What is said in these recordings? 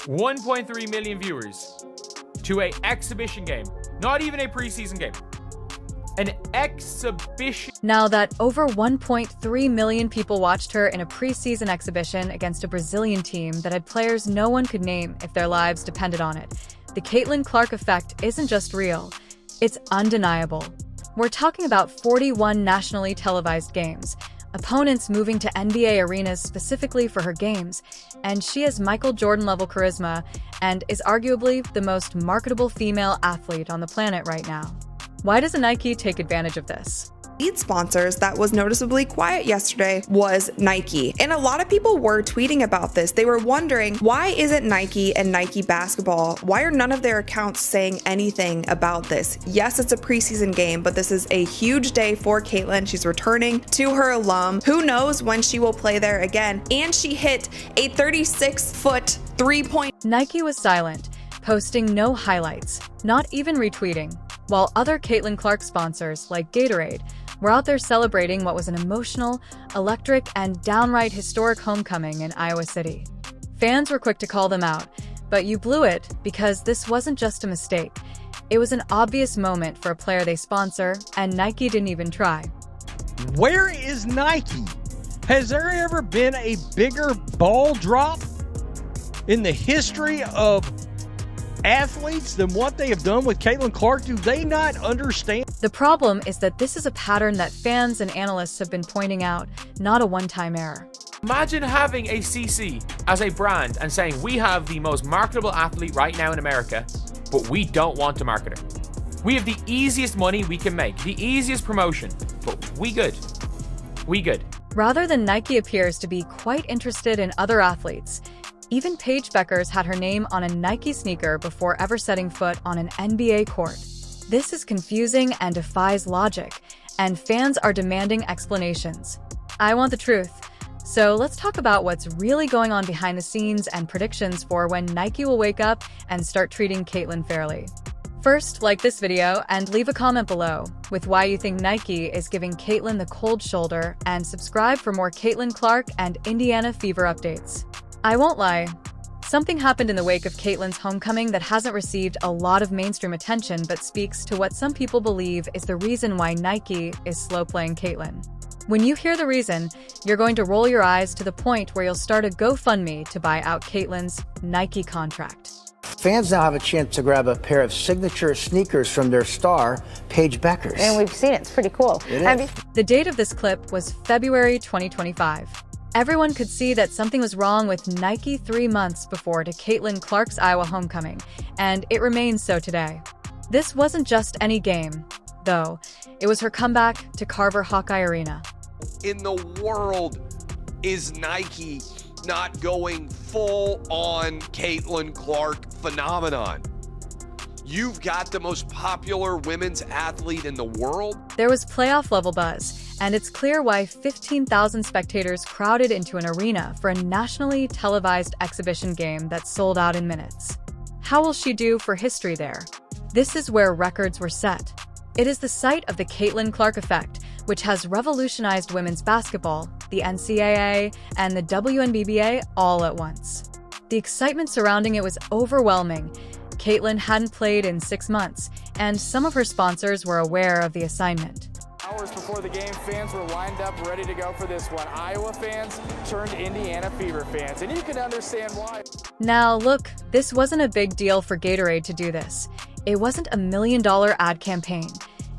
1.3 million viewers to an exhibition game. Not even a preseason game. An exhibition. Now that over 1.3 million people watched her in a preseason exhibition against a Brazilian team that had players no one could name if their lives depended on it, the Caitlin Clark effect isn't just real, it's undeniable. We're talking about 41 nationally televised games, opponents moving to NBA arenas specifically for her games, and she has Michael Jordan-level charisma and is arguably the most marketable female athlete on the planet right now. Why doesn't Nike take advantage of this? Lead sponsors that was noticeably quiet yesterday was Nike. And a lot of people were tweeting about this. They were wondering, why isn't Nike and Nike basketball, why are none of their accounts saying anything about this? Yes, it's a preseason game, but this is a huge day for Caitlin. She's returning to her alum. Who knows when she will play there again? And she hit a 36-foot three-point. Nike was silent, posting no highlights, not even retweeting, while other Caitlin Clark sponsors, like Gatorade, were out there celebrating what was an emotional, electric, and downright historic homecoming in Iowa City. Fans were quick to call them out, but you blew it because this wasn't just a mistake. It was an obvious moment for a player they sponsor, and Nike didn't even try. Where is Nike? Has there ever been a bigger ball drop in the history of athletes than what they have done with Caitlin Clark? Do they not understand? The problem is that this is a pattern that fans and analysts have been pointing out, not a one-time error. Imagine having a CC as a brand and saying, we have the most marketable athlete right now in America, but we don't want to market her. We have the easiest money we can make, the easiest promotion, but we good. We good. Rather than Nike appears to be quite interested in other athletes. Even Paige Beckers had her name on a Nike sneaker before ever setting foot on an NBA court. This is confusing and defies logic, and fans are demanding explanations. I want the truth. So let's talk about what's really going on behind the scenes and predictions for when Nike will wake up and start treating Caitlin fairly. First, like this video and leave a comment below with why you think Nike is giving Caitlin the cold shoulder, and subscribe for more Caitlin Clark and Indiana Fever updates. I won't lie, something happened in the wake of Caitlin's homecoming that hasn't received a lot of mainstream attention but speaks to what some people believe is the reason why Nike is slow playing Caitlin. When you hear the reason, you're going to roll your eyes to the point where you'll start a GoFundMe to buy out Caitlin's Nike contract. Fans now have a chance to grab a pair of signature sneakers from their star, Paige Beckers. And we've seen it. It's pretty cool. The date of this clip was February 2025. Everyone could see that something was wrong with Nike 3 months before to Caitlin Clark's Iowa homecoming, and it remains so today. This wasn't just any game, though. It was her comeback to Carver Hawkeye Arena. In the world is Nike not going full on Caitlin Clark phenomenon? You've got the most popular women's athlete in the world. There was playoff-level buzz, and it's clear why 15,000 spectators crowded into an arena for a nationally televised exhibition game that sold out in minutes. How will she do for history there? This is where records were set. It is the site of the Caitlin Clark effect, which has revolutionized women's basketball, the NCAA, and the WNBA all at once. The excitement surrounding it was overwhelming. Caitlin hadn't played in 6 months, and some of her sponsors were aware of the assignment. Hours before the game, fans were lined up ready to go for this one. Iowa fans turned Indiana Fever fans, and you can understand why. Now look, this wasn't a big deal for Gatorade to do this. It wasn't a $1 million ad campaign.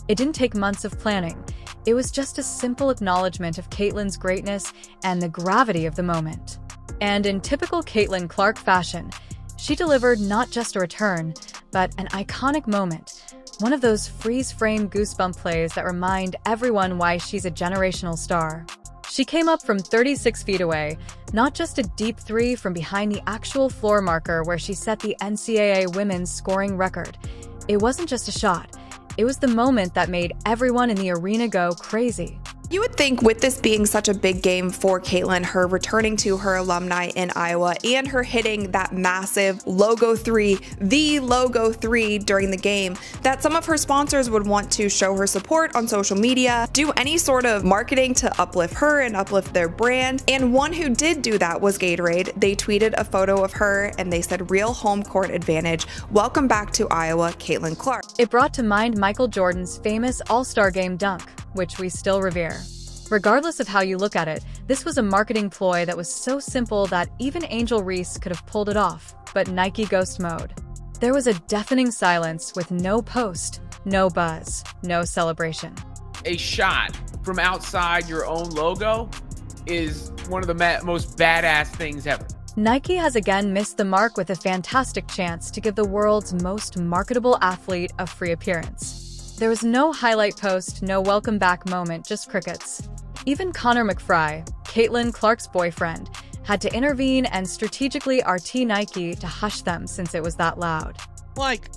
It didn't take months of planning. It was just a simple acknowledgement of Caitlin's greatness and the gravity of the moment. And in typical Caitlin Clark fashion, she delivered not just a return, but an iconic moment. One of those freeze-frame goosebump plays that remind everyone why she's a generational star. She came up from 36 feet away, not just a deep three from behind the actual floor marker where she set the NCAA women's scoring record. It wasn't just a shot. It was the moment that made everyone in the arena go crazy. You would think with this being such a big game for Caitlin, her returning to her alumni in Iowa and her hitting that massive logo 3, the logo 3 during the game, that some of her sponsors would want to show her support on social media, do any sort of marketing to uplift her and uplift their brand. And one who did do that was Gatorade. They tweeted a photo of her and they said, "Real home court advantage. Welcome back to Iowa, Caitlin Clark." It brought to mind Michael Jordan's famous All-Star Game dunk, which we still revere. Regardless of how you look at it, this was a marketing ploy that was so simple that even Angel Reese could have pulled it off, but Nike ghost mode. There was a deafening silence with no post, no buzz, no celebration. A shot from outside your own logo is one of the most badass things ever. Nike has again missed the mark with a fantastic chance to give the world's most marketable athlete a free appearance. There was no highlight post, no welcome back moment, just crickets. Even Connor McFry, Caitlin Clark's boyfriend, had to intervene and strategically RT Nike to hush them since it was that loud. Like,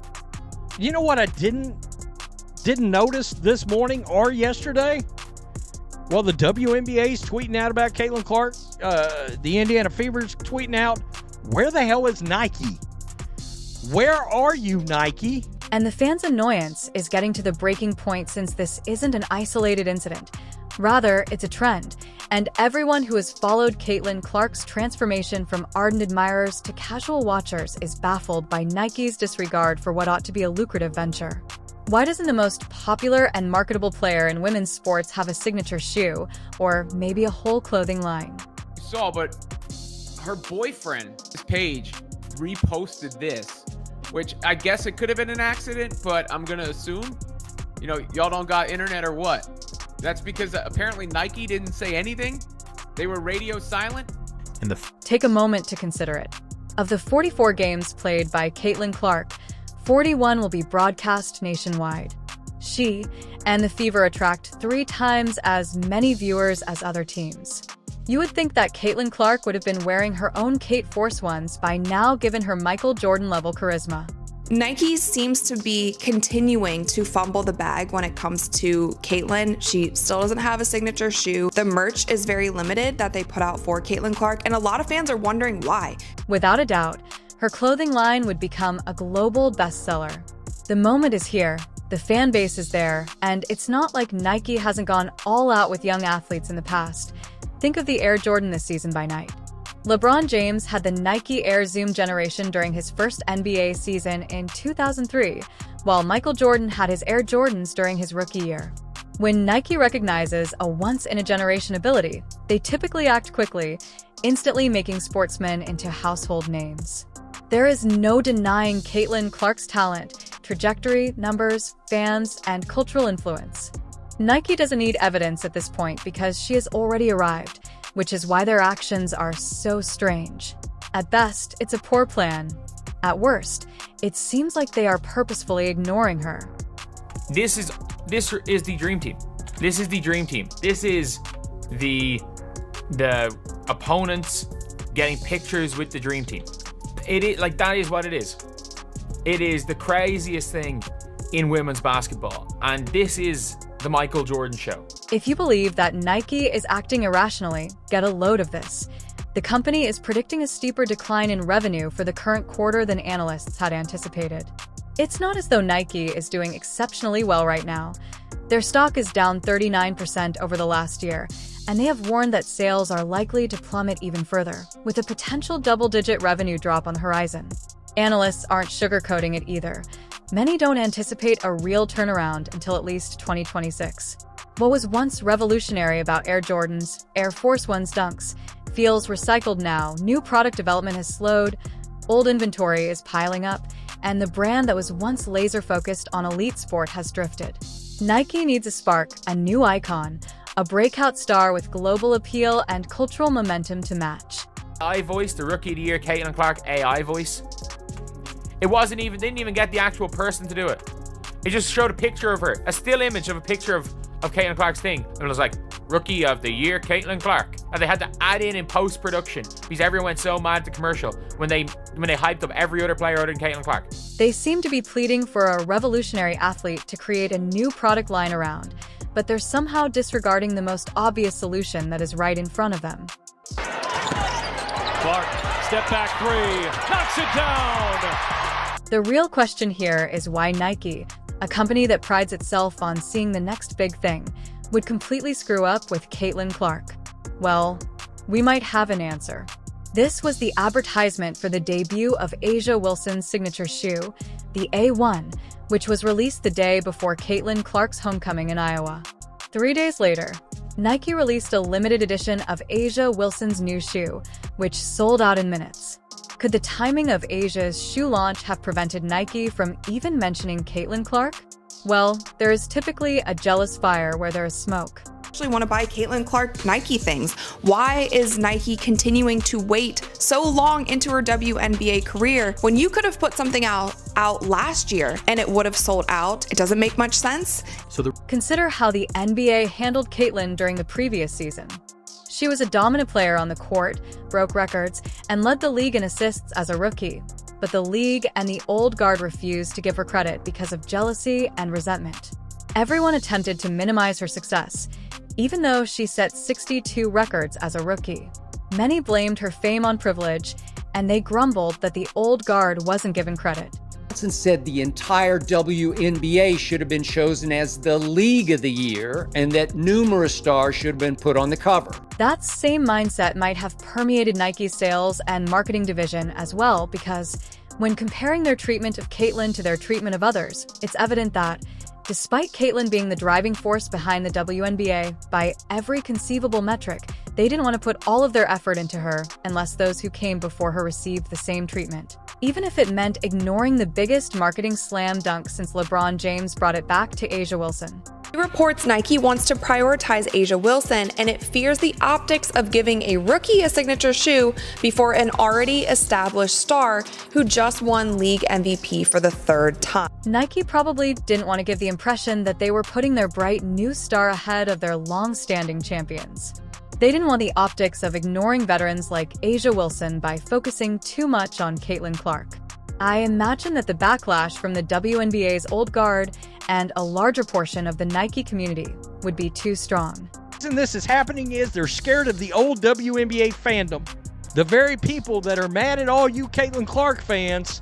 you know what I didn't notice this morning or yesterday? Well, the WNBA's tweeting out about Caitlin Clark. The Indiana Fever's tweeting out. Where the hell is Nike? Where are you, Nike? And the fans' annoyance is getting to the breaking point since this isn't an isolated incident. Rather, it's a trend, and everyone who has followed Caitlin Clark's transformation from ardent admirers to casual watchers is baffled by Nike's disregard for what ought to be a lucrative venture. Why doesn't the most popular and marketable player in women's sports have a signature shoe, or maybe a whole clothing line? You saw, but her boyfriend, his page, reposted this, which I guess it could have been an accident, but I'm gonna assume, y'all don't got internet or what? That's because apparently Nike didn't say anything. They were radio silent. Take a moment to consider it. Of the 44 games played by Caitlin Clark, 41 will be broadcast nationwide. She and the Fever attract 3 times as many viewers as other teams. You would think that Caitlin Clark would have been wearing her own Kate Force ones by now, given her Michael Jordan-level charisma. Nike seems to be continuing to fumble the bag when it comes to Caitlin. She still doesn't have a signature shoe. The merch is very limited that they put out for Caitlin Clark, and a lot of fans are wondering why. Without a doubt, her clothing line would become a global bestseller. The moment is here, the fan base is there, and it's not like Nike hasn't gone all out with young athletes in the past. Think of the Air Jordan this season by night. LeBron James had the Nike Air Zoom generation during his first NBA season in 2003, while Michael Jordan had his Air Jordans during his rookie year. When Nike recognizes a once-in-a-generation ability, they typically act quickly, instantly making sportsmen into household names. There is no denying Caitlin Clark's talent, trajectory, numbers, fans, and cultural influence. Nike doesn't need evidence at this point because she has already arrived, which is why their actions are so strange. At best, it's a poor plan. At worst, it seems like they are purposefully ignoring her. This is the dream team. This is the dream team. This is the opponents getting pictures with the dream team. It is like, that is what it is. It is the craziest thing in women's basketball, and this is the Michael Jordan show. If you believe that Nike is acting irrationally, get a load of this. The company is predicting a steeper decline in revenue for the current quarter than analysts had anticipated. It's not as though Nike is doing exceptionally well right now. Their stock is down 39% over the last year, and they have warned that sales are likely to plummet even further, with a potential double-digit revenue drop on the horizon. Analysts aren't sugarcoating it either. Many don't anticipate a real turnaround until at least 2026. What was once revolutionary about Air Jordans, Air Force One's dunks, feels recycled now. New product development has slowed, old inventory is piling up, and the brand that was once laser-focused on elite sport has drifted. Nike needs a spark, a new icon, a breakout star with global appeal and cultural momentum to match. AI voice, the Rookie of the Year, Caitlin Clark, AI voice. It didn't even get the actual person to do it. It just showed a picture of her, a still image of a picture of Caitlin Clark's thing. And it was like, Rookie of the Year, Caitlin Clark. And they had to add in post-production because everyone went so mad at the commercial when they hyped up every other player other than Caitlin Clark. They seem to be pleading for a revolutionary athlete to create a new product line around. but they're somehow disregarding the most obvious solution that is right in front of them. Clark, step back three, knocks it down! The real question here is why Nike, a company that prides itself on seeing the next big thing, would completely screw up with Caitlin Clark. Well, we might have an answer. This was the advertisement for the debut of A'ja Wilson's signature shoe, the A1, which was released the day before Caitlin Clark's homecoming in Iowa. 3 days later, Nike released a limited edition of A'ja Wilson's new shoe, which sold out in minutes. Could the timing of A'ja's shoe launch have prevented Nike from even mentioning Caitlin Clark? Well, there is typically a jealous fire where there is smoke. Actually want to buy Caitlin Clark Nike things. Why is Nike continuing to wait so long into her WNBA career when you could have put something out last year and it would have sold out? It doesn't make much sense. Consider how the NBA handled Caitlin during the previous season. She was a dominant player on the court, broke records, and led the league in assists as a rookie. But the league and the old guard refused to give her credit because of jealousy and resentment. Everyone attempted to minimize her success, even though she set 62 records as a rookie. Many blamed her fame on privilege, and they grumbled that the old guard wasn't given credit. Johnson said the entire WNBA should have been chosen as the League of the Year and that numerous stars should have been put on the cover. That same mindset might have permeated Nike's sales and marketing division as well, because when comparing their treatment of Caitlin to their treatment of others, it's evident that despite Caitlin being the driving force behind the WNBA by every conceivable metric, they didn't want to put all of their effort into her unless those who came before her received the same treatment. Even if it meant ignoring the biggest marketing slam dunk since LeBron James brought it back to A'ja Wilson. Reports Nike wants to prioritize A'ja Wilson, and it fears the optics of giving a rookie a signature shoe before an already established star who just won league MVP for the third time. Nike probably didn't want to give the impression that they were putting their bright new star ahead of their long-standing champions. They didn't want the optics of ignoring veterans like A'ja Wilson by focusing too much on Caitlin Clark. I imagine that the backlash from the WNBA's old guard and a larger portion of the Nike community would be too strong. The reason this is happening is they're scared of the old WNBA fandom. The very people that are mad at all you Caitlin Clark fans,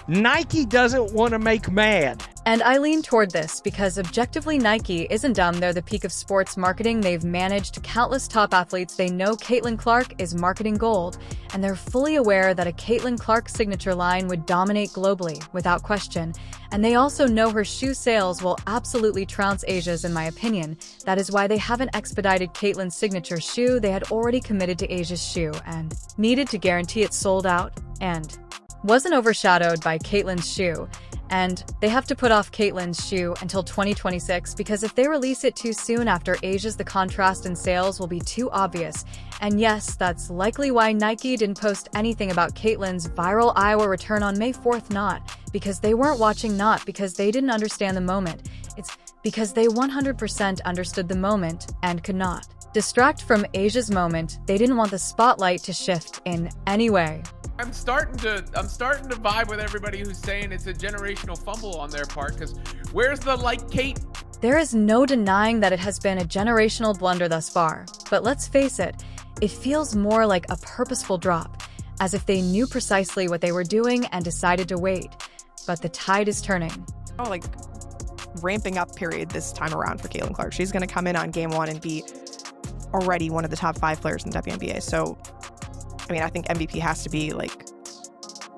Nike doesn't want to make mad. And I lean toward this because objectively Nike isn't dumb. They're the peak of sports marketing. They've managed countless top athletes. They know Caitlin Clark is marketing gold, and they're fully aware that a Caitlin Clark signature line would dominate globally, without question. And they also know her shoe sales will absolutely trounce A'ja's, in my opinion. That is why they haven't expedited Caitlin's signature shoe. They had already committed to A'ja's shoe and needed to guarantee it sold out and wasn't overshadowed by Caitlin's shoe. And they have to put off Caitlin's shoe until 2026 because if they release it too soon after A'ja's, the contrast in sales will be too obvious. And yes, that's likely why Nike didn't post anything about Caitlin's viral Iowa return on May 4th, not because they weren't watching, not because they didn't understand the moment. It's because they 100% understood the moment and could not distract from A'ja's moment. They didn't want the spotlight to shift in any way. I'm starting to vibe with everybody who's saying it's a generational fumble on their part, because where's the like Kate? There is no denying that it has been a generational blunder thus far, but let's face it, it feels more like a purposeful drop, as if they knew precisely what they were doing and decided to wait. But the tide is turning. Like ramping up period this time around for Caitlin Clark. She's going to come in on game one and be already one of the top 5 players in the WNBA. So I mean, I think MVP has to be like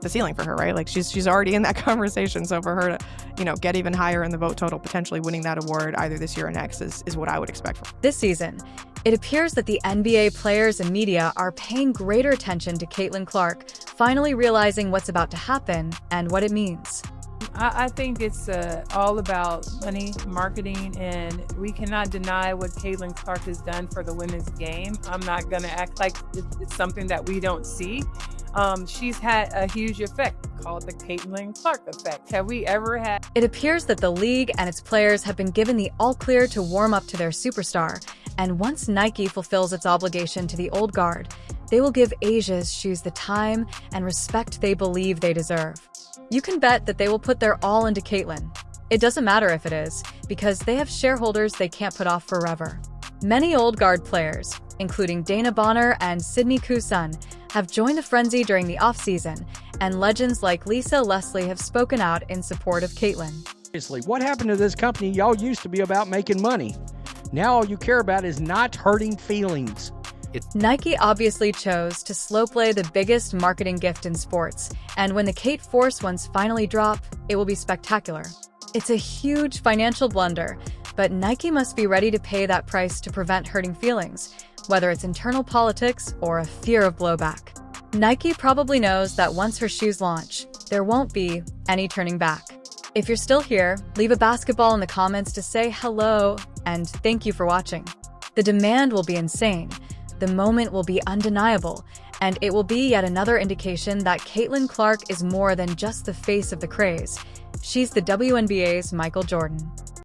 the ceiling for her, right? Like she's already in that conversation. So for her to, get even higher in the vote total, potentially winning that award either this year or next is what I would expect from her. This season, it appears that the NBA players and media are paying greater attention to Caitlin Clark, finally realizing what's about to happen and what it means. I think it's all about money, marketing, and we cannot deny what Caitlin Clark has done for the women's game. I'm not going to act like it's something that we don't see. She's had a huge effect called the Caitlin Clark effect. Have we ever had? It appears that the league and its players have been given the all-clear to warm up to their superstar, and once Nike fulfills its obligation to the old guard, they will give A'ja's shoes the time and respect they believe they deserve. You can bet that they will put their all into Caitlin. It doesn't matter if it is, because they have shareholders they can't put off forever. Many old guard players, including Dana Bonner and Sydney Koo-sun, have joined the frenzy during the offseason, and legends like Lisa Leslie have spoken out in support of Caitlyn. What happened to this company? Y'all used to be about making money. Now all you care about is not hurting feelings. Nike obviously chose to slow play the biggest marketing gift in sports, and when the Kate Force ones finally drop, it will be spectacular. It's a huge financial blunder, but Nike must be ready to pay that price to prevent hurting feelings, whether it's internal politics or a fear of blowback. Nike probably knows that once her shoes launch, there won't be any turning back. If you're still here, leave a basketball in the comments to say hello and thank you for watching. The demand will be insane, the moment will be undeniable, and it will be yet another indication that Caitlin Clark is more than just the face of the craze. She's the WNBA's Michael Jordan.